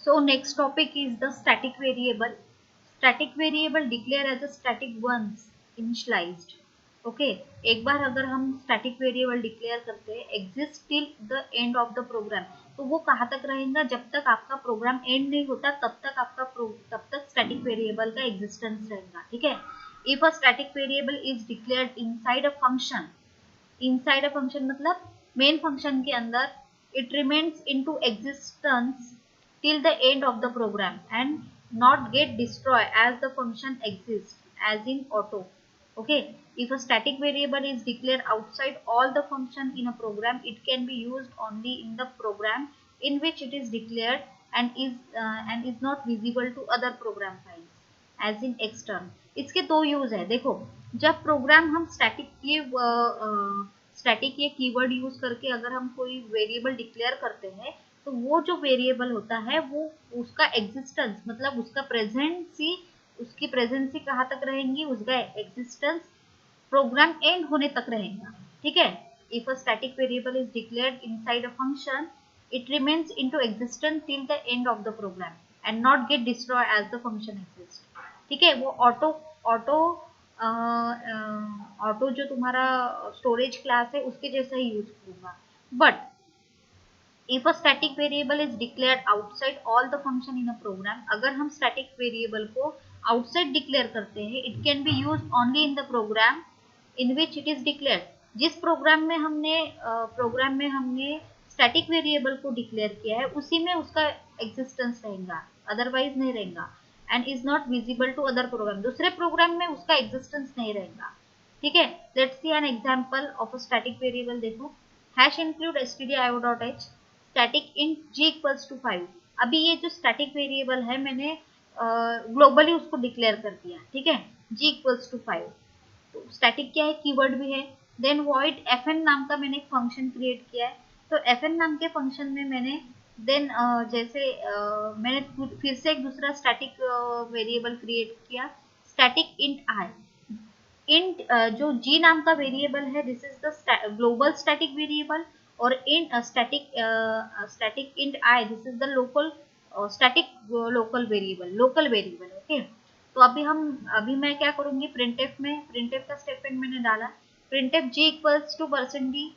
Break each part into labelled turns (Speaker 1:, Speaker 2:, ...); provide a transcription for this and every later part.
Speaker 1: So next topic is the static variable. Static variable declare as a static once initialized. Okay एक बार अगर हम static variable declare करते हैं exist till the end of the program, तो वो कहाँ तक रहेगा, जब तक आपका प्रोग्राम एंड नहीं होता तब तक स्टैटिक वेरिएबल का एग्जिस्टेंस रहेगा. ठीक है. If a static variable is declared inside a function, inside a function मतलब मेन फंक्शन के अंदर, it remains into existence till the end of the program and not get destroyed as the function exists, as in auto. Okay, if a static variable is declared outside all the function in a program, it can be used only in the program in which it is declared and is not visible to other program files as in external. इसके दो use है. देखो, जब programme हम static ये keyword use करके अगर हम कोई वेरिएबल डिक्लेयर करते हैं, तो वो जो वेरिएबल होता है वो उसका एग्जिस्टेंस मतलब उसकी प्रेजेंसी कहाँ तक रहेंगी, उसका एग्जिस्टेंस प्रोग्राम एंड होने तक रहेगा. ठीक है. If a static variable is declared inside a function, it remains into existence till the end of the program and not get destroy as the function exist. ठीक है. वो ऑटो ऑटो जो तुम्हारा स्टोरेज क्लास है उसके जैसा ही use होगा. But if a static variable is declared outside all the function in a program, अगर हम स्टैटिक वेरिएबल को आउटसाइड डिक्लेयर करते हैं, it can be use only in the program in which it is declared. जिस program में हमने static variable को declare किया है उसी में उसका एग्जिस्टेंस रहेगा, अदरवाइज नहीं रहेगा. And is not visible to other program, दूसरे प्रोग्राम में उसका एग्जिस्टेंस नहीं रहेगा. ठीक है. Let's see an example of a static variable. देखो, hash include stdio.h static int g equals to 5. अभी ये जो स्टैटिक वेरिएबल है मैंने ग्लोबली उसको डिक्लेयर कर दिया. ठीक है. g equals to 5. तो स्टैटिक क्या है, कीवर्ड भी है. देन वॉइड fn नाम का मैंने एक फंक्शन क्रिएट किया है. तो fn नाम के फंक्शन में मैंने देन मैंने फिर से एक दूसरा स्टैटिक वेरिएबल क्रिएट किया, स्टैटिक इंट आई. इंट जो g नाम का वेरिएबल है, this is the global static variable. और इन static int i, this is the local static local variable. Okay. तो अभी मैं क्या करूंगी, प्रिंटफ का स्टेटमेंट मैंने डाला, printf g equals to %d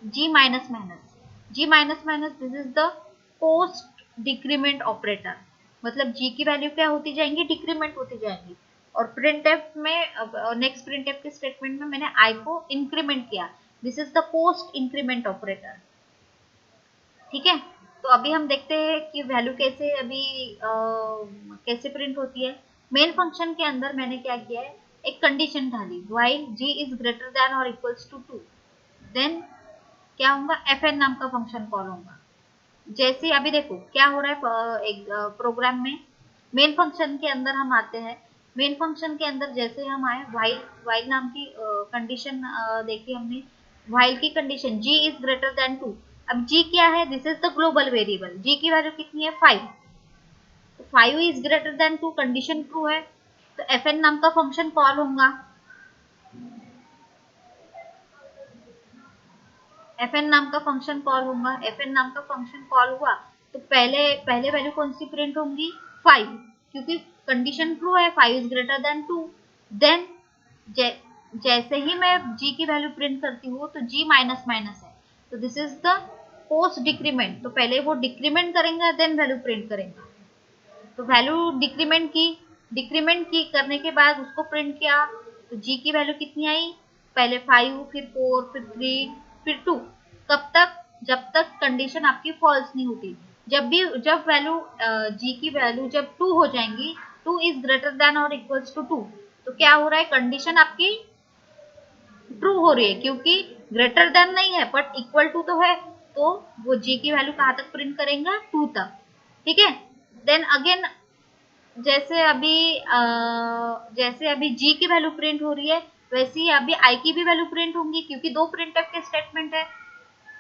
Speaker 1: g minus minus, this is the post decrement operator. मतलब g की वैल्यू क्या होती जाएंगी, डिक्रीमेंट होती जाएंगी. और प्रिंटफ में नेक्स्ट प्रिंटफ के स्टेटमेंट में मैंने i को इंक्रीमेंट किया, this is the post increment operator. ठीक है. तो अभी हम देखते हैं कि वैल्यू कैसे प्रिंट होती है. मेन फंक्शन के अंदर मैंने क्या किया है, एक कंडीशन डाली, while g is greater than और इक्वल्स टू 2. देन क्या होगा, fn नाम का फंक्शन कॉल होगा. जैसे अभी देखो क्या हो रहा है एक प्रोग्राम में, मेन फंक्शन के अंदर हम आते हैं. मेन फंक्शन के अंदर जैसे हम आए, व्हाइल नाम की कंडीशन देखी हमने. व्हाइल की condition g is greater than 2. अब g क्या है, this is the global variable. g की वैल्यू कितनी है, 5. तो 5 is greater than 2, condition true है. तो fn नाम का फंक्शन कॉल होगा. fn नाम का फंक्शन कॉल हुआ तो पहले वैल्यू कौन सी प्रिंट होंगी, 5, क्योंकि कंडीशन ट्रू है, 5 इज ग्रेटर देन 2. देन जैसे ही मैं g की वैल्यू प्रिंट करती हूँ तो g माइनस माइनस है, तो this is the post decrement. तो पहले वो डिक्रीमेंट करेंगे देन वैल्यू प्रिंट करेंगे. तो वैल्यू डिक्रीमेंट की करने के बाद उसको प्रिंट किया, तो g की वैल्यू कितनी आई, पहले 5, फिर 4, फिर 3, फिर 2. कब तक, जब तक कंडीशन आपकी फॉल्स नहीं होती. जब वैल्यू g की वैल्यू जब 2 हो जाएंगी, 2 इज ग्रेटर देन और इक्वल्स टू 2, तो क्या हो रहा है, कंडीशन आपकी ट्रू हो रही है, क्योंकि ग्रेटर देन नहीं है बट इक्वल टू तो है. तो वो g की वैल्यू कहाँ तक प्रिंट करेंगे, 2 तक. ठीक है. देन अगेन जैसे अभी g की वैल्यू प्रिंट हो रही है, वैसे ही अभी i की भी वैल्यू प्रिंट होंगी, क्योंकि दो प्रिंटफ के स्टेटमेंट है.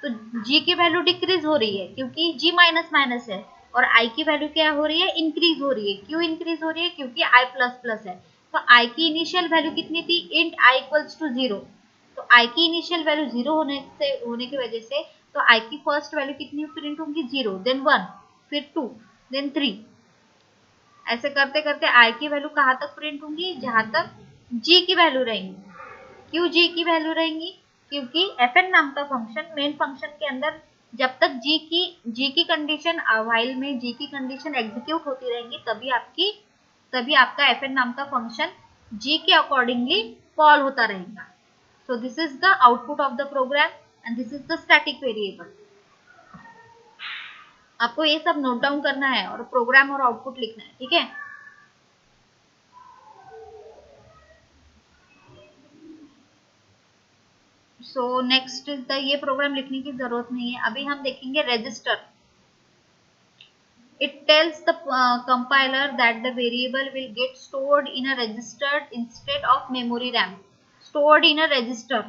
Speaker 1: तो g की वैल्यू डिक्रीज हो रही है क्योंकि g माइनस माइनस है, और i की वैल्यू क्या हो रही है, इंक्रीज हो रही है. क्यों इंक्रीज हो रही है, क्योंकि i प्लस प्लस है. तो i की इनिशियल वैल्यू कितनी थी, इंट i इक्वल्स टू 0. तो i की इनिशियल वैल्यू 0 होने की वजह से तो i की फर्स्ट वैल्यू कितनी प्रिंट होंगी, 0, देन 1, फिर 2. देन 3। ऐसे करते करते आई की वैल्यू कहाँ तक प्रिंट होंगी, जहां तक जी की वैल्यू रहेंगी। क्यों जी की वैल्यू रहेंगी, क्योंकि fn नाम का फंक्शन मेन फंक्शन के अंदर जब तक जी की कंडीशन व्हाइल में जी की कंडीशन एग्जीक्यूट होती रहेंगी तभी आपका fn नाम का फंक्शन जी के अकॉर्डिंगली कॉल होता रहेगा। So this is the output of the program and this is the static variable. आपको ये सब नोट डाउन करना है और प्रोग्राम और आउटपुट लिखना है, ठीक है। सो नेक्स्ट इज द, ये प्रोग्राम लिखने की जरूरत नहीं है, अभी हम देखेंगे register. It tells the compiler that the variable will get stored in a register instead of memory RAM. Stored in a register.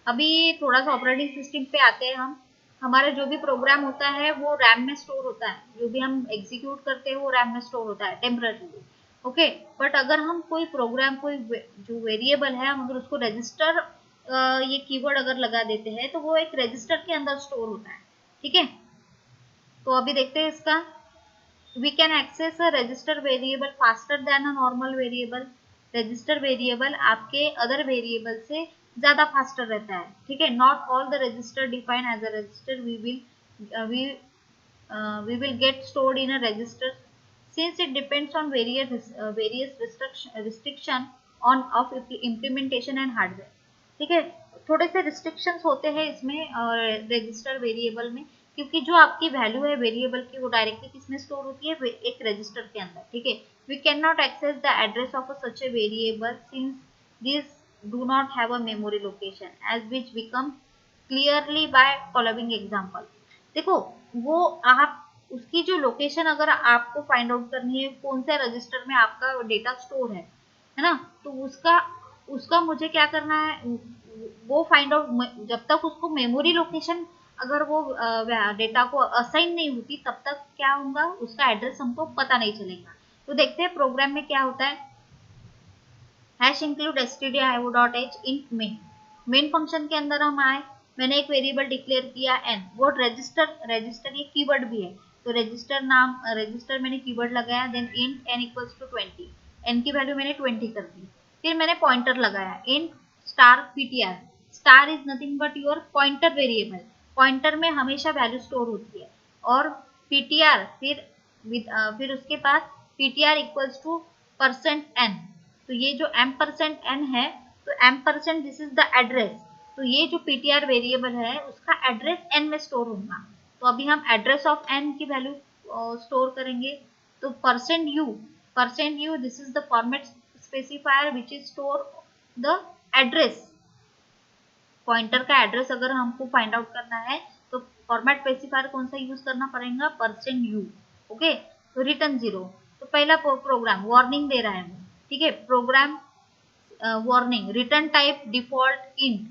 Speaker 1: अभी थोड़ा सा ऑपरेटिंग सिस्टम पे आते हैं हम। हमारा जो भी प्रोग्राम होता है वो रैम में स्टोर होता है, जो भी हम एग्जीक्यूट करते हैं वो रैम में स्टोर होता है टेम्पररी। ओके, बट अगर हम कोई प्रोग्राम कोई जो वेरिएबल है हम अगर उसको रजिस्टर ये कीवर्ड अगर लगा देते हैं तो वो एक रजिस्टर के अंदर स्टोर होता है, ठीक है। तो अभी देखते हैं इसका। We can access a register variable faster than a normal variable. Register variable आपके other variable से ज़्यादा faster रहता है, ठीक है। Not all the register defined as a register we will get stored in a register since it depends on various restriction on of implementation and hardware, ठीक है। थोड़े से रिस्ट्रिक्शंस होते हैं इसमें रजिस्टर वेरिएबल में, क्योंकि जो आपकी वैल्यू है वेरिएबल की वो डायरेक्टली किसमें स्टोर होती है, एक रजिस्टर के अंदर, ठीक है। We can not access the address of such a variable since this do not have a memory location as which become clearly by following example. देखो, वो आप उसकी जो लोकेशन अगर आपको फाइंड आउट करनी है कौन से रजिस्टर में आपका डेटा स्टोर है ना, तो उसका उसका मुझे क्या करना है, वो फाइंड आउट जब तक उसको मेमोरी लोकेशन अगर वो डेटा को असाइन नहीं होती तब तक क्या होगा, उसका एड्रेस हमको पता नहीं चलेगा। तो देखते हैं प्रोग्राम में क्या होता है। Hash include stdio.h int main function के अंदर हम आए, मैंने एक वेरिएबल डिक्लेयर किया n, वो रजिस्टर ये कीवर्ड भी है, तो रजिस्टर मैंने कीवर्ड लगाया, then int n equals to 20, n की वैल्यू मैंने 20 कर दी। फिर मैंने पॉइंटर लगाया int star ptr, star is nothing but your pointer variable, pointer में हमेशा वैल्यू स्टोर होती है, और ptr फिर उसके पास ptr इक्वल्स टू %n, तो ये जो m% है, तो m% this is the address, तो ये जो ptr वेरिएबल है उसका एड्रेस n में स्टोर होगा। तो अभी हम एड्रेस ऑफ n की वैल्यू स्टोर करेंगे, तो %u this is the format specifier which is store the address. Pointer का एड्रेस अगर हमको फाइंड आउट करना है तो फॉर्मेट स्पेसिफायर कौन सा यूज करना पड़ेगा, %u। ओके, तो रिटर्न 0, तो पहला प्रोग्राम वार्निंग दे रहा है, ठीक है। Program warning return type default int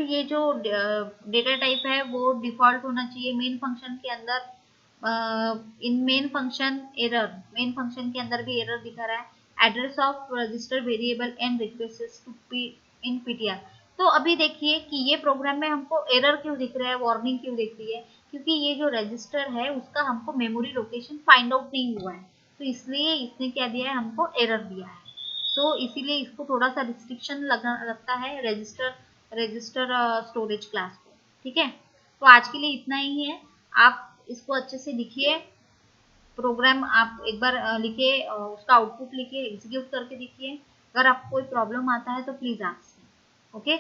Speaker 1: ये जो डेटा टाइप है वो डिफॉल्ट होना चाहिए मेन फंक्शन के अंदर। इन मेन फंक्शन के अंदर भी एरर दिखा रहा है, address of register variable and request to p in ptr। तो अभी देखिए कि ये प्रोग्राम में हमको एरर क्यों दिख रहा है, वार्निंग क्यों दिख रही है, क्योंकि ये जो रजिस्टर है उसका हमको मेमोरी लोकेशन फाइंड आउट नहीं हुआ है, तो इसलिए इसने क्या दिया है, हमको एरर दिया है। सो इसीलिए इसको थोड़ा सा रिस्ट्रिक्शन लगता है रजिस्टर स्टोरेज क्लास को, ठीक है। तो आज के लिए इतना ही है, आप इसको अच्छे से लिखिए, प्रोग्राम आप एक बार लिखिए, उसका आउटपुट लिखिए, एग्जीक्यूट करके देखिए। अगर आपको कोई प्रॉब्लम आता है तो प्लीज आस्क, ओके।